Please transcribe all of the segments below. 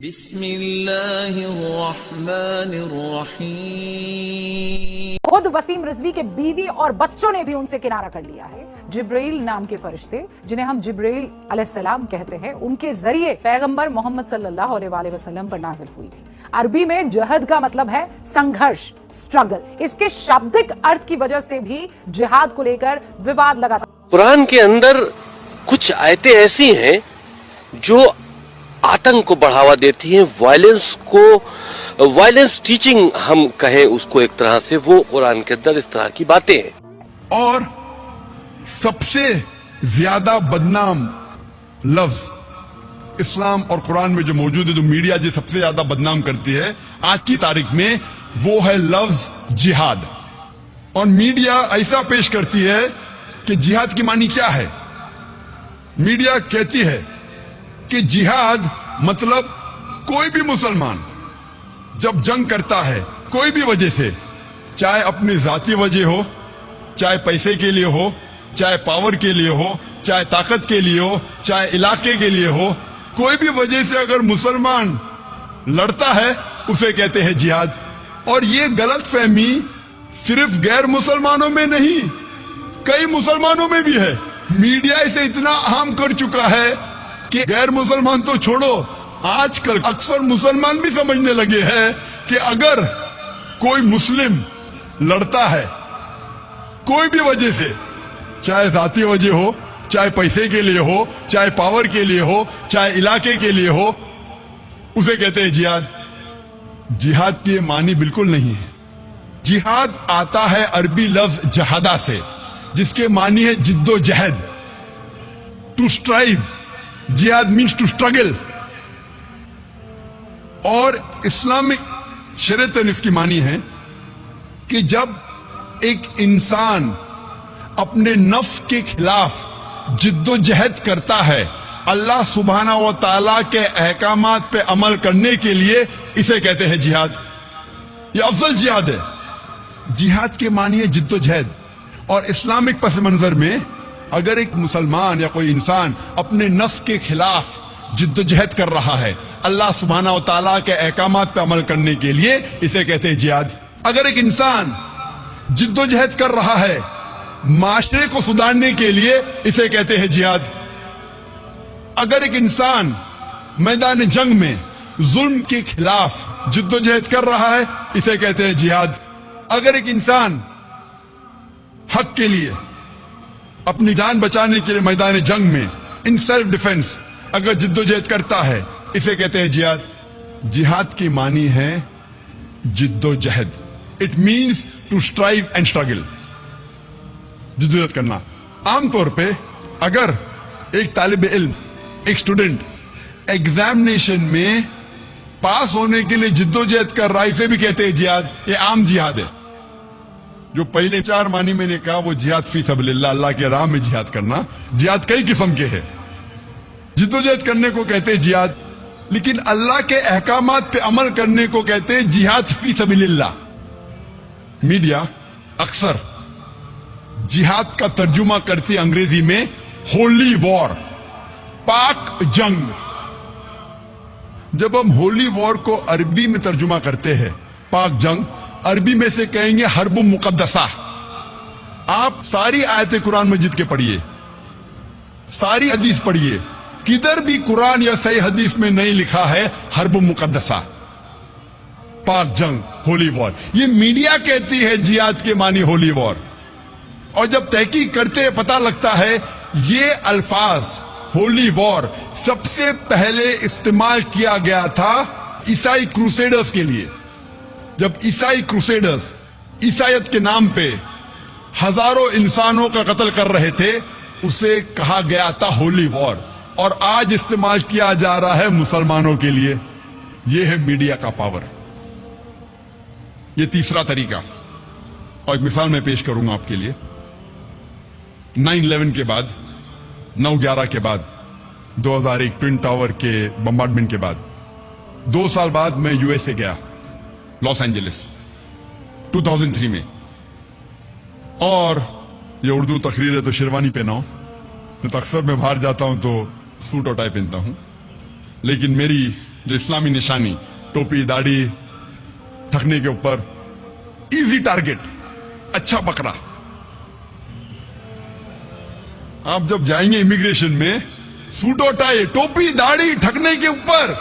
بسم اللہ الرحمن الرحیم۔ خود وسیم رضوی کے بیوی اور بچوں نے بھی ان سے کنارہ کر لیا ہے۔ جبرائیل نام کے فرشتے جنہیں ہم جبرائیل علیہ السلام کہتے ہیں، ان کے ذریعے پیغمبر محمد صلی اللہ علیہ وآلہ وسلم پر نازل ہوئی تھی۔ عربی میں جہد کا مطلب ہے سنگھرش، سٹرگل۔ اس کے شابدک ارتھ کی وجہ سے بھی جہاد کو لے کر وواد لگا تھا۔ قرآن کے اندر کچھ آیتیں ایسی ہیں جو آتنک کو بڑھاوا دیتی ہیں، وائلنس ٹیچنگ ہم کہیں اس کو ایک طرح سے، وہ قرآن کے اندر اس طرح کی باتیں ہیں۔ اور سب سے زیادہ بدنام لفظ اسلام اور قرآن میں جو موجود ہے، جو میڈیا جو سب سے زیادہ بدنام کرتی ہے آج کی تاریخ میں، وہ ہے لفظ جہاد۔ اور میڈیا ایسا پیش کرتی ہے کہ جہاد کی معنی کیا ہے؟ میڈیا کہتی ہے کہ جہاد مطلب کوئی بھی مسلمان جب جنگ کرتا ہے کوئی بھی وجہ سے، چاہے اپنی ذاتی وجہ ہو، چاہے پیسے کے لیے ہو، چاہے پاور کے لیے ہو، چاہے طاقت کے لیے ہو، چاہے علاقے کے لیے ہو، کوئی بھی وجہ سے اگر مسلمان لڑتا ہے اسے کہتے ہیں جہاد۔ اور یہ غلط فہمی صرف غیر مسلمانوں میں نہیں، کئی مسلمانوں میں بھی ہے۔ میڈیا اسے اتنا عام کر چکا ہے کہ غیر مسلمان تو چھوڑو، آج کل اکثر مسلمان بھی سمجھنے لگے ہیں کہ اگر کوئی مسلم لڑتا ہے کوئی بھی وجہ سے، چاہے ذاتی وجہ ہو، چاہے پیسے کے لیے ہو، چاہے پاور کے لیے ہو، چاہے علاقے کے لیے ہو، اسے کہتے ہیں جہاد۔ جہاد کی معنی بالکل نہیں ہے۔ جہاد آتا ہے عربی لفظ جہادہ سے، جس کے معنی ہے جد و جہد، ٹو اسٹرائیو۔ جہاد مینس ٹو اسٹرگل۔ اور اسلامک شریعت اس کی معنی ہے کہ جب ایک انسان اپنے نفس کے خلاف جد و جہد کرتا ہے اللہ سبحانہ و تعالیٰ کے احکامات پہ عمل کرنے کے لیے، اسے کہتے ہیں جہاد۔ یہ افضل جہاد ہے۔ جہاد کے معنی ہے جد و جہد۔ اور اسلامک پس منظر میں اگر ایک مسلمان یا کوئی انسان اپنے نفس کے خلاف جد و جہد کر رہا ہے اللہ سبحانہ و تعالیٰ کے احکامات پہ عمل کرنے کے لیے، اسے کہتے ہیں جہاد۔ اگر ایک انسان جد و جہد کر رہا ہے معاشرے کو سدھارنے کے لیے، اسے کہتے ہیں جہاد۔ اگر ایک انسان میدان جنگ میں ظلم کے خلاف جد و جہد کر رہا ہے، اسے کہتے ہیں جہاد۔ اگر ایک انسان حق کے لیے، اپنی جان بچانے کے لیے میدان جنگ میں ان سیلف ڈیفنس اگر جد و جہد کرتا ہے، اسے کہتے ہیں جہاد۔ جہاد کی معنی ہے جد و جہد۔ It means to strive and struggle, جد و جہد کرنا۔ عام طور پہ اگر ایک طالب علم، ایک اسٹوڈنٹ ایگزامینیشن میں پاس ہونے کے لیے جد و جہد کر رہا ہے، اسے بھی کہتے ہیں جہاد۔ یہ عام جہاد ہے۔ جو پہلے 4 معنی میں نے کہا وہ جہاد فی سبیل اللہ، اللہ کے راہ میں جہاد کرنا۔ جہاد کئی قسم کے ہیں۔ جد و جہد کرنے کو کہتے ہیں جہاد، لیکن اللہ کے احکامات پہ عمل کرنے کو کہتے ہیں جہاد فی سبیل اللہ۔ میڈیا اکثر جہاد کا ترجمہ کرتی انگریزی میں ہولی وار، پاک جنگ۔ جب ہم ہولی وار کو عربی میں ترجمہ کرتے ہیں پاک جنگ، عربی میں سے کہیں گے حرب مقدسہ۔ آپ ساری آیت قرآن مجید کے پڑھیے، ساری حدیث پڑھیے، کدھر بھی قرآن یا صحیح حدیث میں نہیں لکھا ہے حرب مقدسہ، پاک جنگ، ہولی وار۔ یہ میڈیا کہتی ہے جہاد کے معنی ہولی وار۔ اور جب تحقیق کرتے پتہ لگتا ہے یہ الفاظ ہولی وار سب سے پہلے استعمال کیا گیا تھا عیسائی کروسیڈرز کے لیے۔ جب عیسائی کروسیڈرز عیسائیت کے نام پہ ہزاروں انسانوں کا قتل کر رہے تھے، اسے کہا گیا تھا ہولی وار، اور آج استعمال کیا جا رہا ہے مسلمانوں کے لیے۔ یہ ہے میڈیا کا پاور۔ یہ تیسرا طریقہ، اور ایک مثال میں پیش کروں گا آپ کے لیے۔ 9/11 کے بعد، 9/11 کے بعد، 2001 ٹوین ٹاور کے بمبارڈمنٹ کے بعد، 2 سال بعد میں یو ایس اے گیا، لاس اینجلس، 2003 میں۔ اور یہ اردو تقریر ہے تو شیروانی پہنا ہوں، تو اکثر میں باہر جاتا ہوں تو سوٹ اور ٹائی پہنتا ہوں، لیکن میری जो इस्लामी निशानी, टोपी, दाढ़ी, थकने के ऊपर, इजी टारगेट, अच्छा पकड़ा। आप जब जाएंगे इमिग्रेशन में, सूट और टाई, टोपी, दाढ़ी, ठगने के ऊपर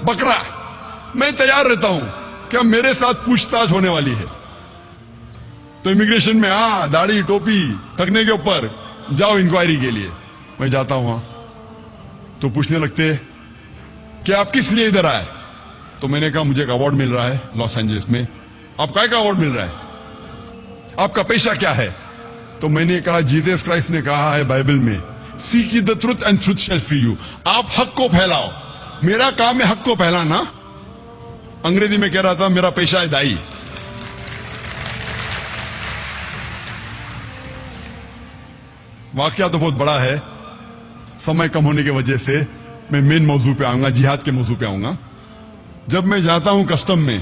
बकरा, मैं तैयार रहता हूं कि अब मेरे साथ पूछताछ होने वाली है। तो इमिग्रेशन में दाढ़ी, टोपी, ठगने के ऊपर जाओ इंक्वायरी के लिए। मैं जाता हूं वहां, तो पूछने लगते कि आप किस लिए इधर आए। तो मैंने कहा मुझे एक अवार्ड मिल रहा है लॉस एंजलिस में। आप काय का अवार्ड मिल रहा है, आपका पेशा क्या है। तो मैंने कहा जीसस क्राइस्ट ने कहा है बाइबल में, seek the truth and truth shall free you. आप हक को फैलाओ, मेरा काम है हक को फैलाना। अंग्रेजी में कह रहा था मेरा पेशा है दाई। वाकया तो बहुत बड़ा है, समय कम होने की वजह से मैं मेन मौजू पे आऊंगा, जिहाद के मौजू पे आऊंगा। जब मैं जाता हूं कस्टम में,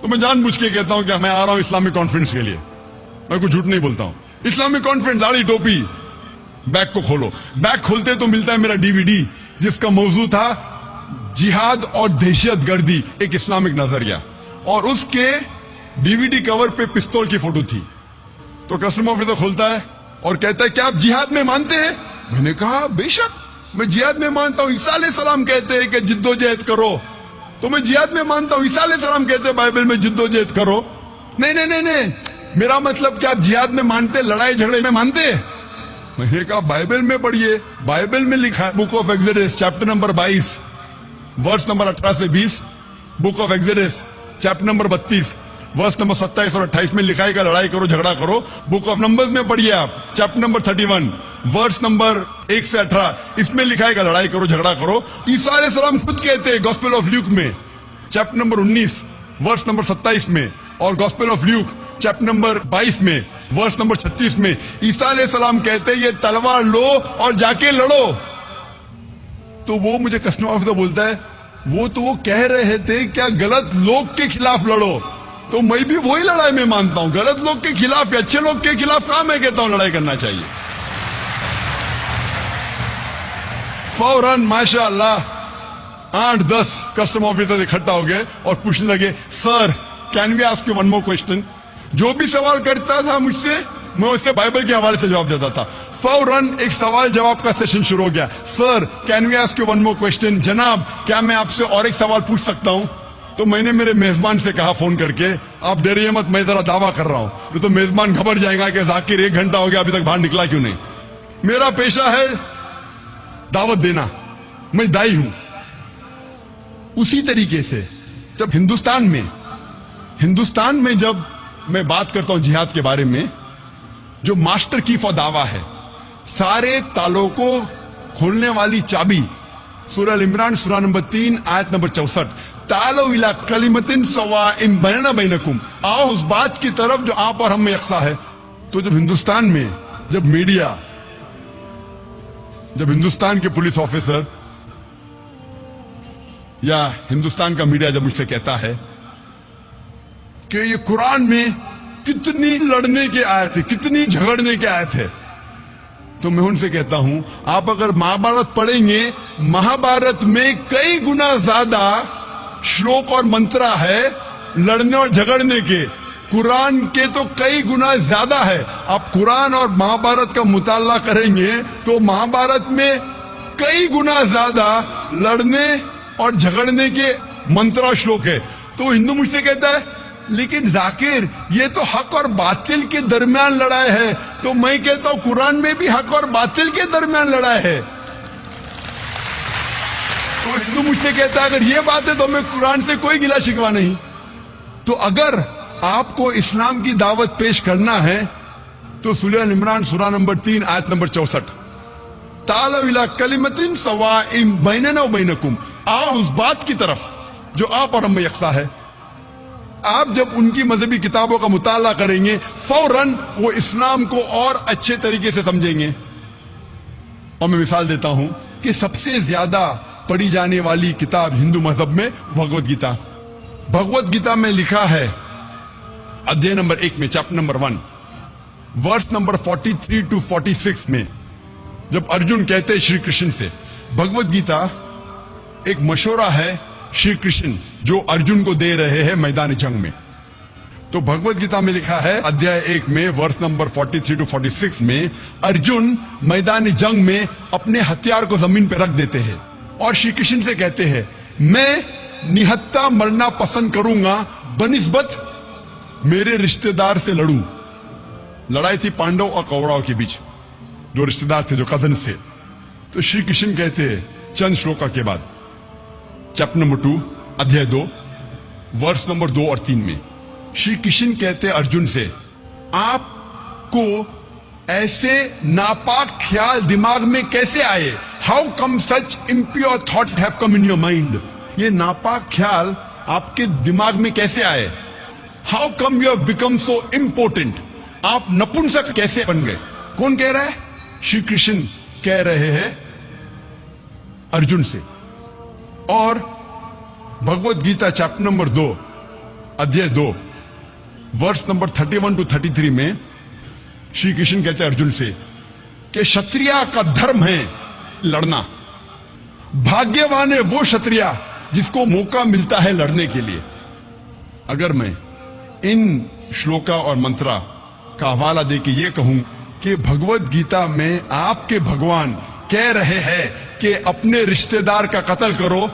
तो मैं जानबूझ के कहता हूं कि मैं आ रहा हूं इस्लामिक कॉन्फ्रेंस के लिए। मैं कुछ झूठ नहीं बोलता हूं। इस्लामिक कॉन्फ्रेंस, दाढ़ी, टोपी। बैग को खोलो, बैग खोलते तो मिलता है मेरा डीवीडी, जिसका मौजू था जिहाद और दहशतगर्दी, एक इस्लामिक नजरिया, और उसके डीवीडी कवर पे पिस्तौल की फोटो थी। तो कस्टम ऑफिसर खोलता है और कहता है क्या आप जिहाद में मानते हैं। मैंने कहा बेशक मैं जिहाद में मानता हूं। ईसा अलैहिस्सलाम कहते हैं कि जिद्दोजहद करो, तो मैं जिहाद में मानता हूं। ईसा अलैहिस्सलाम कहते हैं बाइबल में जिद्दोजहद करो। नहीं नहीं नहीं नहीं, मेरा मतलब क्या आप जिहाद में मानते, लड़ाई झगड़े में मानते। मैंने कहा बाइबल में पढ़िए, बाइबल में लिखा है, book of Exodus chapter number 22 verse number 18 से 20, book of Exodus chapter number 32 verse number 27 और 28 में लिखा है कि लड़ाई करो, झगड़ा करो। बुक ऑफ नंबर्स में पढ़िए आप, चैप्टर नंबर 31 वर्स नंबर 1 से 18, इसमें लिखा है कि लड़ाई करो, झगड़ा करो। ईसा अलैहिस्सलाम खुद कहते हैं गॉस्पेल ऑफ ल्यूक में चैप्टर नंबर 19 वर्स नंबर 27 में, और gospel of Luke chapter number 22 में वर्स नंबर 36 में ईसा अलैहिस्सलाम कहते हैं ये तलवार लो और जाके लड़ो। तो वो मुझे कस्टम ऑफिसर बोलता है वो कह रहे थे क्या गलत लोग के खिलाफ लड़ो। तो मैं भी वही लड़ाई में मानता हूं, गलत लोग के खिलाफ या अच्छे लोग के खिलाफ कहां मैं कहता हूं लड़ाई करना चाहिए। फौरन माशाअल्लाह 8-10 कस्टम ऑफिसर इकट्ठा हो गए और पूछने लगे sir can we ask you one more question. जो भी सवाल करता था मुझसे, मैं उससे बाइबल के हवाले से जवाब देता था। फौरन एक सवाल जवाब का सेशन शुरू हो गया। Sir can we ask you one more question, जनाब क्या मैं आपसे और एक सवाल पूछ सकता हूं। तो मैंने मेरे मेजबान से कहा फोन करके, आप डरिए मत, मैं जरा दावा कर रहा हूं। तो मेजबान घबरा जाएगा कि जाकिर 1 घंटा हो गया अभी तक बाहर निकला क्यों नहीं। मेरा पेशा है दावत देना, मैं दाई हूं। उसी तरीके से जब हिंदुस्तान में जब मैं बात करता हूं जिहाद के बारे में, जो मास्टर की फॉर दावा है, सारे तालों को खोलने वाली चाबी, सूरह अल इमरान सूरह नंबर 3 आयत नंबर 64, तालो इला कलिमतिन सवाइम बैना बैनकुम, आओ उस बात की तरफ जो आप और हम में यकसा है। तो जब हिंदुस्तान में जब मीडिया, जब हिंदुस्तान के पुलिस ऑफिसर या हिंदुस्तान का मीडिया जब मुझसे कहता है कि ये कुरान में कितनी लड़ने के आयत है, कितनी झगड़ने के आयत है, तो मैं उनसे कहता हूं आप अगर महाभारत पढ़ेंगे, महाभारत में कई गुना ज्यादा श्लोक और मंत्रा है लड़ने और झगड़ने के, कुरान के तो कई गुना ज्यादा है। आप कुरान और महाभारत का मुताला करेंगे तो महाभारत में कई गुना ज्यादा लड़ने और झगड़ने के मंत्रा श्लोक है। तो हिंदू मुझसे कहता है लेकिन जाकिर ये तो हक और बातिल के दरमियान लड़ाई है। तो मैं कहता हूं कुरान में भी हक और बातिल के दरमियान लड़ाई है। तो हिंदू मुझसे कहता है अगर ये बात है तो मैं कुरान से कोई गिला शिकवा नहीं। तो अगर आपको इस्लाम की दावत पेश करना है तो सूरह अल इमरान सूरह नंबर 3 आयत नंबर 64, तालो इला कलिमतिन सवाइम बैनना व बैनकुम, आओ उस बात की तरफ जो आप और हम में यकसा है। आप जब उनकी मजहबी किताबों का मुताला करेंगे, फौरन वो इस्लाम को और अच्छे तरीके से समझेंगे। और मैं मिसाल देता हूं कि सबसे ज्यादा पढ़ी जाने वाली किताब हिंदू मजहब में भगवत गीता। भगवत गीता में लिखा है अध्याय नंबर 1 में chapter number 1 verse number 43 to 46 में, जब अर्जुन कहते हैं श्री कृष्ण से, भगवत गीता एक मशवरा है श्री कृष्ण जो अर्जुन को दे रहे हैं मैदान जंग में। तो भगवत गीता में लिखा है अध्याय 1 में वर्ष नंबर 43 to 46 में अर्जुन मैदान जंग में अपने हथियार को जमीन पर रख देते हैं और श्री कृष्ण से कहते हैं मैं निहत्था मरना पसंद करूंगा बनिस्बत मेरे रिश्तेदार से लड़ूं। लड़ाई थी पांडव और कौरव के बीच, जो रिश्तेदार थे, जो कजन थे। तो श्री कृष्ण कहते हैं चंद श्लोका के बाद, चैप्टर नंबर 2 अध्याय 2 वर्ष नंबर 2 और 3 में श्री कृष्ण कहते अर्जुन से, आपको ऐसे नापाक ख्याल दिमाग में कैसे आए? How come such impure thoughts have come in your mind? ये नापाक ख्याल आपके दिमाग में कैसे आए? How come you have become so important? आप नपुंसक कैसे बन गए? कौन कह रहा है? श्री कृष्ण कह रहे हैं अर्जुन से। और भगवत गीता चैप्टर नंबर 2 अध्याय 2 वर्ष नंबर 31 to 33 में श्री कृष्ण कहते हैं अर्जुन से कि क्षत्रिय का धर्म है लड़ना। भाग्यवान है वो क्षत्रिय जिसको मौका मिलता है लड़ने के लिए। अगर मैं इन श्लोका और मंत्रा का हवाला दे के ये कहूं कि भगवत गीता में आपके भगवान कह रहे हैं कि अपने रिश्तेदार का कत्ल करो,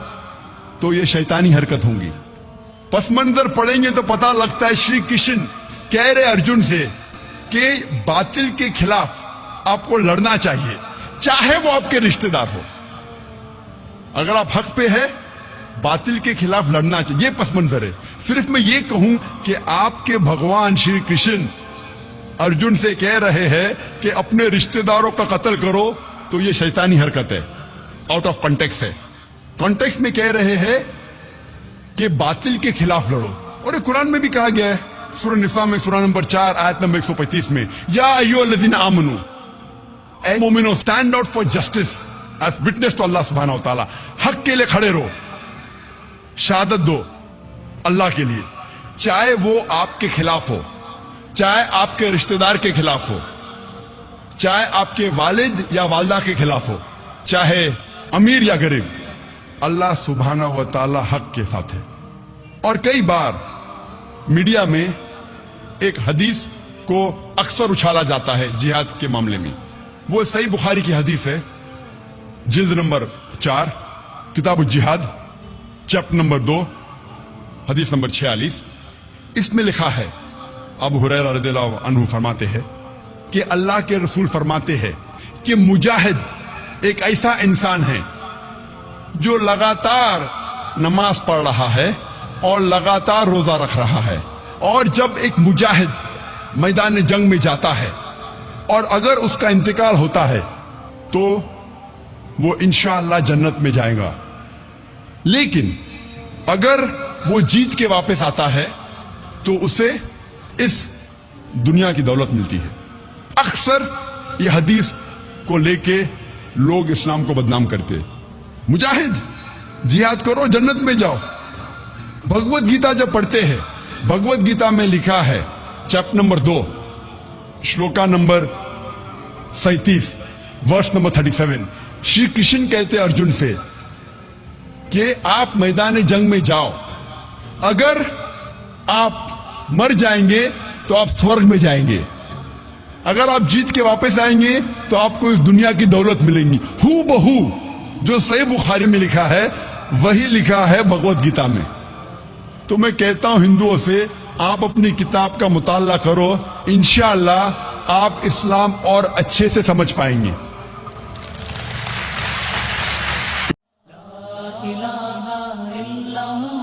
तो ये शैतानी हरकत होंगी। पस मंजर पढ़ेंगे तो पता लगता है श्री कृष्ण कह रहे अर्जुन से कि बातिल के खिलाफ आपको लड़ना चाहिए, चाहे वो आपके रिश्तेदार हो। अगर आप हक पे है, बातिल के खिलाफ लड़ना चाहिए, ये पस मंजर है। सिर्फ मैं ये कहूं कि आपके भगवान श्री कृष्ण अर्जुन से कह रहे हैं कि अपने रिश्तेदारों का कत्ल करो, तो ये शैतानी हरकत है, आउट ऑफ कॉन्टेक्स्ट है। कॉन्टेक्स्ट में कह रहे हैं कि बातिल के खिलाफ लड़ो। और कुरान में भी कहा गया है, सूरह निसा में सूरह नंबर 4 आयत नंबर 135 में, या अय्युहल्लज़ीना आमनू, ए मोमिनो stand out for justice as witness to Allah सुब्हानहू व तआला। हक के लिए खड़े रहो, शहादत दो अल्लाह के लिए, चाहे वो आपके खिलाफ हो, चाहे आपके रिश्तेदार के खिलाफ हो, चाहे आपके वालिद या वालदा के खिलाफ हो, चाहे अमीर या गरीब, अल्लाह सुब्हानहू व तआला हक के साथ है। और कई बार मीडिया में एक हदीस को अक्सर उछाला जाता है जिहाद के मामले में। वो सही बुखारी की हदीस है, जिल्द नंबर 4 किताब जिहाद चैप्टर नंबर 2 हदीस नंबर 46। इसमें लिखा है, अबू हुरैरा रज़ियल्लाहु अन्हु फरमाते हैं कि अल्लाह के रसूल फरमाते हैं कि मुजाहिद एक ऐसा इंसान है जो लगातार नमाज पढ़ रहा है और लगातार रोजा रख रहा है। और जब एक मुजाहिद मैदान जंग में जाता है और अगर उसका इंतकाल होता है तो वो इंशाअल्लाह जन्नत में जाएगा। लेकिन अगर वो जीत के वापस आता है तो उसे इस दुनिया की दौलत मिलती है। अक्सर ये हदीस को लेके लोग इस्लाम को बदनाम करते हैं। मुजाहिद जिहाद करो, जन्नत में जाओ। भगवत गीता जब पढ़ते हैं, भगवत गीता में लिखा है चैप्टर नंबर 2 श्लोका नंबर 37 वर्ष नंबर 37, श्री कृष्ण कहते अर्जुन से कि आप मैदान जंग में जाओ, अगर आप मर जाएंगे तो आप स्वर्ग में जाएंगे, अगर आप जीत के वापस आएंगे तो आपको इस दुनिया की दौलत मिलेंगी। हू बहू जो सही बुखारी में लिखा है वही लिखा है भगवत गीता में। तो मैं कहता हूं हिंदुओं से, आप अपनी किताब का मुताला करो, इंशाअल्लाह आप इस्लाम और अच्छे से समझ पाएंगे। ला इलाहा इल्लल्लाह